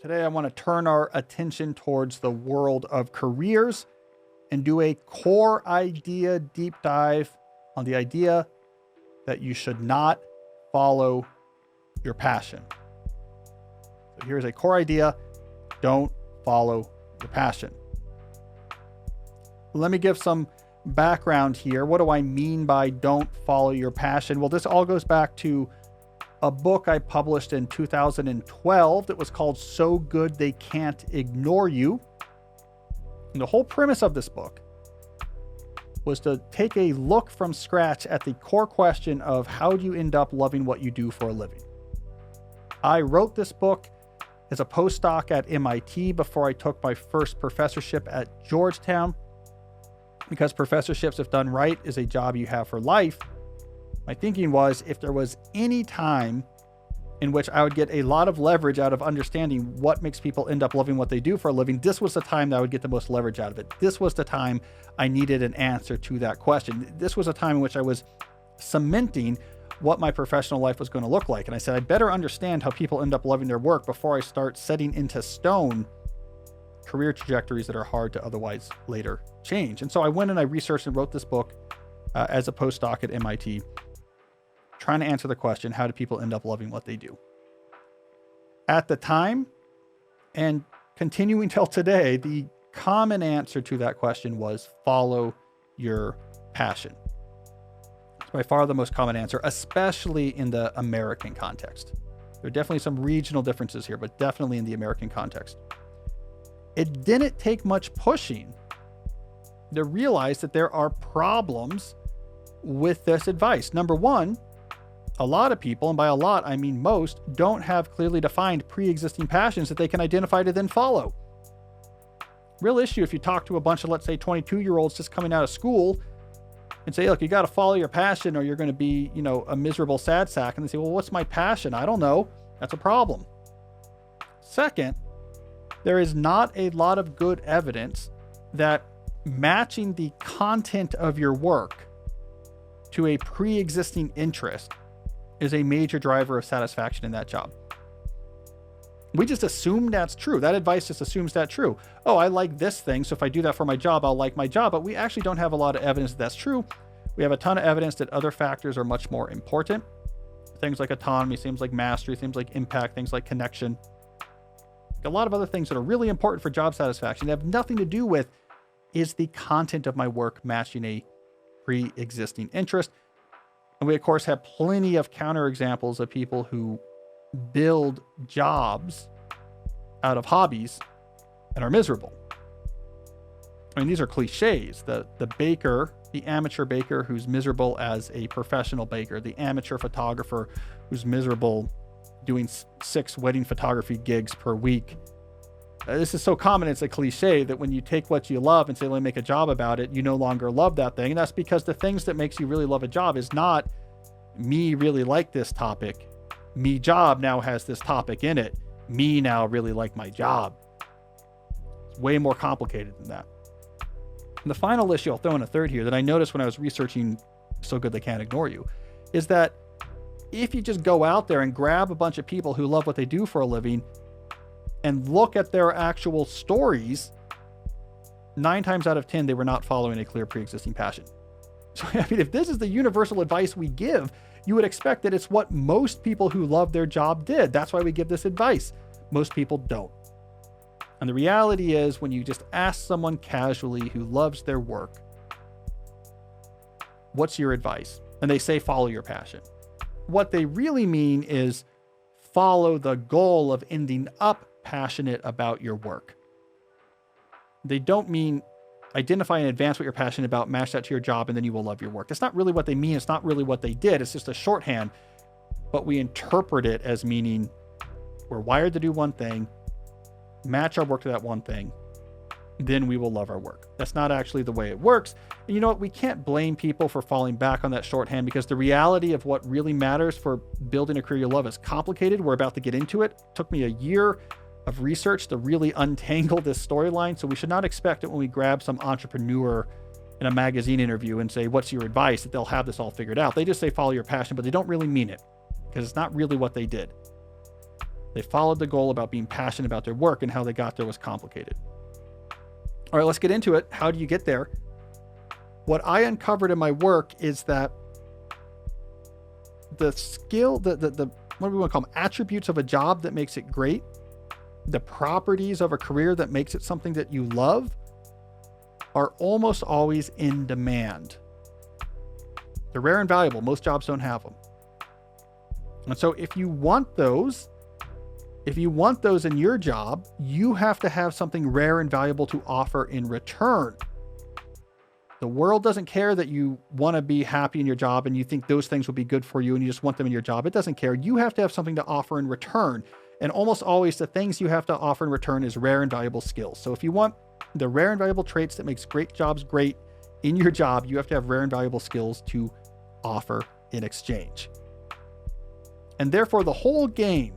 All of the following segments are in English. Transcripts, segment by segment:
Today, I want to turn our attention towards the world of careers and do a core idea deep dive on the idea that you should not follow your passion. So here's a core idea. Don't follow your passion. Let me give some background here. What do I mean by don't follow your passion? Well, this all goes back to a book I published in 2012 that was called So Good They Can't Ignore You. And the whole premise of this book was to take a look from scratch at the core question of how do you end up loving what you do for a living? I wrote this book as a postdoc at MIT before I took my first professorship at Georgetown, because professorships, if done right, is a job you have for life. My thinking was if there was any time in which I would get a lot of leverage out of understanding what makes people end up loving what they do for a living, this was the time that I would get the most leverage out of it. This was the time I needed an answer to that question. This was a time in which I was cementing what my professional life was going to look like. And I said, I better understand how people end up loving their work before I start setting into stone career trajectories that are hard to otherwise later change. And so I went and I researched and wrote this book as a postdoc at MIT, trying to answer the question, how do people end up loving what they do? At the time, and continuing till today, the common answer to that question was follow your passion. It's by far the most common answer, especially in the American context. There are definitely some regional differences here, but definitely in the American context. It didn't take much pushing to realize that there are problems with this advice. Number one, a lot of people, and by a lot, I mean most, don't have clearly defined pre-existing passions that they can identify to then follow. Real issue if you talk to a bunch of, let's say, 22-year-olds just coming out of school and say, look, you got to follow your passion or you're going to be, a miserable sad sack. And they say, well, what's my passion? I don't know. That's a problem. Second, there is not a lot of good evidence that matching the content of your work to a pre-existing interest is a major driver of satisfaction in that job. We just assume that's true. That advice just assumes that's true. Oh, I like this thing, so if I do that for my job, I'll like my job. But we actually don't have a lot of evidence that that's true. We have a ton of evidence that other factors are much more important. Things like autonomy, things like mastery, things like impact, things like connection. A lot of other things that are really important for job satisfaction that have nothing to do with, is the content of my work matching a pre-existing interest? And we, of course, have plenty of counterexamples of people who build jobs out of hobbies and are miserable. I mean, these are cliches. The baker, the amateur baker who's miserable as a professional baker, the amateur photographer who's miserable doing 6 wedding photography gigs per week. This is so common, it's a cliche that when you take what you love and say, let me make a job about it, you no longer love that thing. And that's because the things that makes you really love a job is not me really like this topic. Me job now has this topic in it. Me now really like my job. It's way more complicated than that. And the final issue, I'll throw in a third here, that I noticed when I was researching So Good They Can't Ignore You, is that if you just go out there and grab a bunch of people who love what they do for a living and look at their actual stories, 9 times out of 10, they were not following a clear pre-existing passion. So, I mean, if this is the universal advice we give, you would expect that it's what most people who love their job did. That's why we give this advice. Most people don't. And the reality is, when you just ask someone casually who loves their work, what's your advice? And they say, follow your passion. What they really mean is follow the goal of ending up passionate about your work. They don't mean identify in advance what you're passionate about, match that to your job, and then you will love your work. That's not really what they mean. It's not really what they did. It's just a shorthand, but we interpret it as meaning we're wired to do one thing, match our work to that one thing, then we will love our work. That's not actually the way it works. And you know what? We can't blame people for falling back on that shorthand, because the reality of what really matters for building a career you love is complicated. We're about to get into it. It took me a year of research to really untangle this storyline. So we should not expect that when we grab some entrepreneur in a magazine interview and say, what's your advice, that they'll have this all figured out. They just say, follow your passion, but they don't really mean it, because it's not really what they did. They followed the goal about being passionate about their work, and how they got there was complicated. All right, let's get into it. How do you get there? What I uncovered in my work is that the skill, the what do we want to call them, attributes of a job that makes it great, the properties of a career that makes it something that you love, are almost always in demand. They're rare and valuable. Most jobs don't have them. And so if you want those in your job, you have to have something rare and valuable to offer in return. The world doesn't care that you want to be happy in your job and you think those things will be good for you and you just want them in your job. It doesn't care. You have to have something to offer in return. And almost always the things you have to offer in return is rare and valuable skills. So if you want the rare and valuable traits that makes great jobs great in your job, you have to have rare and valuable skills to offer in exchange. And therefore, the whole game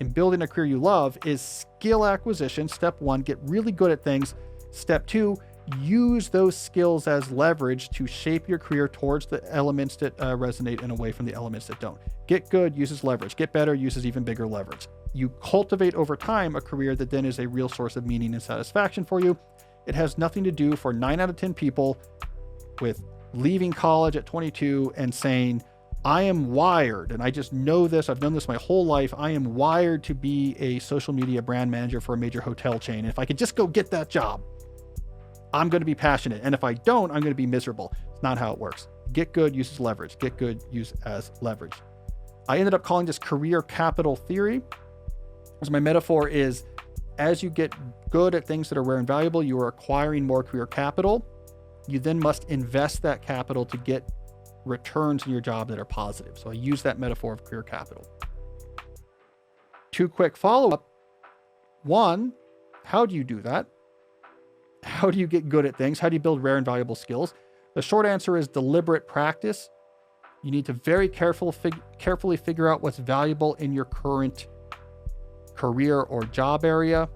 in building a career you love is skill acquisition. Step 1, get really good at things. Step 2, use those skills as leverage to shape your career towards the elements that resonate and away from the elements that don't. Get good uses leverage. Get better uses even bigger leverage. You cultivate over time a career that then is a real source of meaning and satisfaction for you. It has nothing to do for 9 out of 10 people with leaving college at 22 and saying, I am wired, and I just know this, I've known this my whole life, I am wired to be a social media brand manager for a major hotel chain. And if I could just go get that job, I'm going to be passionate. And if I don't, I'm going to be miserable. It's not how it works. Get good uses leverage. Get good use as leverage. I ended up calling this career capital theory. As my metaphor is, as you get good at things that are rare and valuable, you are acquiring more career capital. You then must invest that capital to get returns in your job that are positive. So I use that metaphor of career capital. 2 quick follow-up. 1, how do you do that? How do you get good at things? How do you build rare and valuable skills? The short answer is deliberate practice. You need to very carefully figure out what's valuable in your current career or job area,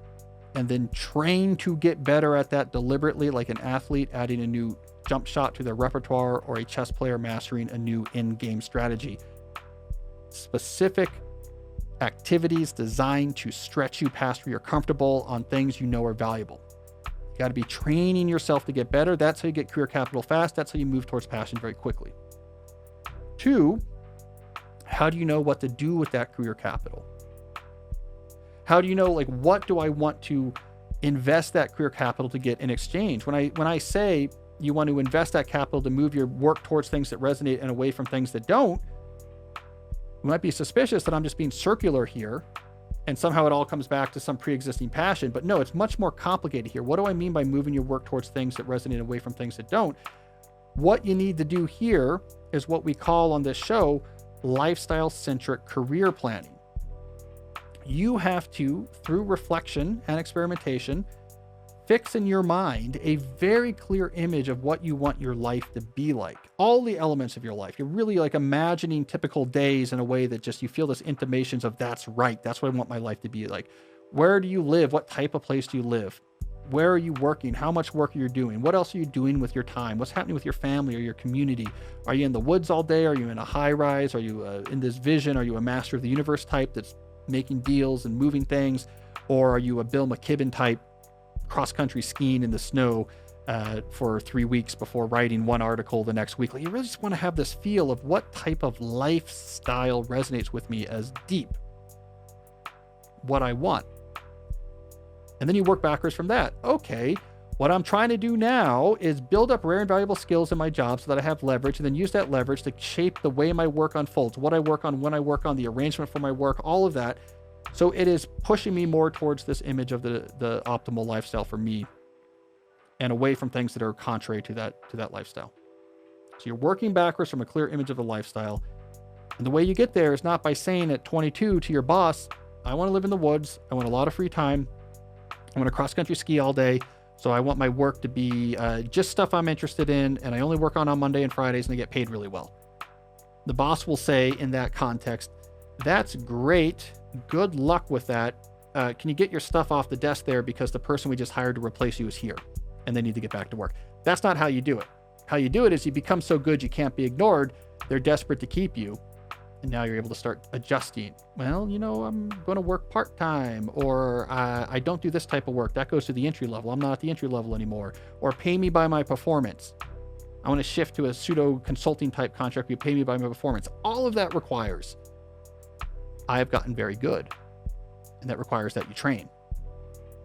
and then train to get better at that deliberately, like an athlete adding a new jump shot to their repertoire or a chess player mastering a new in-game strategy. Specific activities designed to stretch you past where you're comfortable on things you know are valuable. You got to be training yourself to get better. That's how you get career capital fast. That's how you move towards passion very quickly. 2, how do you know what to do with that career capital? How do you know, like, what do I want to invest that career capital to get in exchange? When I say you want to invest that capital to move your work towards things that resonate and away from things that don't, you might be suspicious that I'm just being circular here and somehow it all comes back to some pre-existing passion. But no, it's much more complicated here. What do I mean by moving your work towards things that resonate away from things that don't? What you need to do here is what we call on this show lifestyle-centric career planning. You have to, through reflection and experimentation, fix in your mind a very clear image of what you want your life to be like. All the elements of your life. You're really like imagining typical days in a way that just you feel this intimations of that's right. That's what I want my life to be like. Where do you live? What type of place do you live? Where are you working? How much work are you doing? What else are you doing with your time? What's happening with your family or your community? Are you in the woods all day? Are you in a high rise? Are you in this vision? Are you a master of the universe type that's making deals and moving things? Or are you a Bill McKibben type, cross-country skiing in the snow for 3 weeks before writing one article the next week? Like, you really just want to have this feel of what type of lifestyle resonates with me as deep, what I want. And then you work backwards from that. Okay, what I'm trying to do now is build up rare and valuable skills in my job so that I have leverage, and then use that leverage to shape the way my work unfolds, what I work on, when I work on, the arrangement for my work, all of that. So it is pushing me more towards this image of the optimal lifestyle for me and away from things that are contrary to that lifestyle. So you're working backwards from a clear image of the lifestyle. And the way you get there is not by saying at 22 to your boss, I want to live in the woods. I want a lot of free time. I want to cross-country ski all day. So I want my work to be just stuff I'm interested in. And I only work on Monday and Fridays and I get paid really well. The boss will say in that context, that's great. Good luck with that. Can you get your stuff off the desk there because the person we just hired to replace you is here and they need to get back to work? That's not how you do it. How you do it is you become so good you can't be ignored. They're desperate to keep you. And now you're able to start adjusting. Well, I'm going to work part-time, or I don't do this type of work. That goes to the entry level. I'm not at the entry level anymore. Or pay me by my performance. I want to shift to a pseudo consulting type contract. You pay me by my performance. All of that requires, I have gotten very good. And that requires that you train.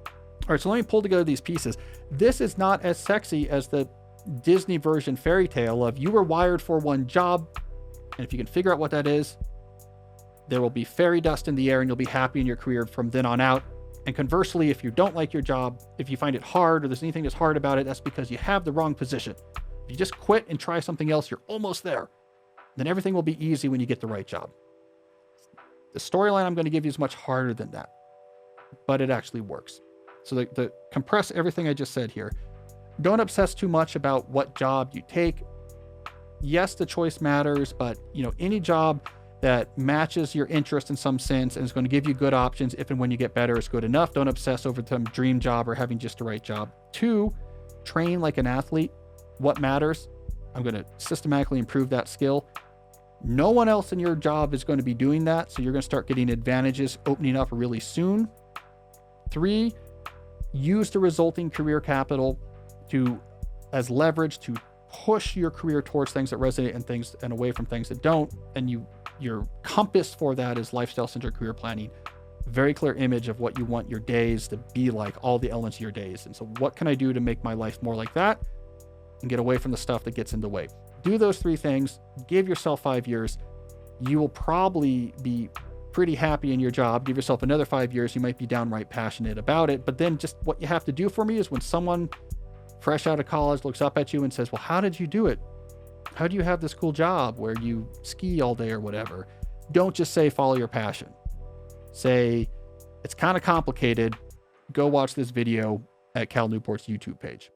All right, so let me pull together these pieces. This is not as sexy as the Disney version fairy tale of you were wired for one job. And if you can figure out what that is, there will be fairy dust in the air and you'll be happy in your career from then on out. And conversely, if you don't like your job, if you find it hard or there's anything that's hard about it, that's because you have the wrong position. If you just quit and try something else, you're almost there. Then everything will be easy when you get the right job. The storyline I'm going to give you is much harder than that, but it actually works. So the compress everything I just said here. Don't obsess too much about what job you take. Yes, the choice matters, but any job that matches your interest in some sense and is going to give you good options, if and when you get better, is good enough. Don't obsess over some dream job or having just the right job. 2, train like an athlete. What matters? I'm going to systematically improve that skill. No one else in your job is going to be doing that, so you're going to start getting advantages opening up really soon. 3, use the resulting career capital as leverage to push your career towards things that resonate and away from things that don't. And your compass for that is lifestyle-centered career planning. Very clear image of what you want your days to be like, all the elements of your days. And so what can I do to make my life more like that and get away from the stuff that gets in the way? Do those 3 things. Give yourself 5 years. You will probably be pretty happy in your job. Give yourself another 5 years. You might be downright passionate about it. But then just what you have to do for me is when someone fresh out of college looks up at you and says, well, how did you do it? How do you have this cool job where you ski all day or whatever? Don't just say, follow your passion. Say, it's kind of complicated. Go watch this video at Cal Newport's YouTube page.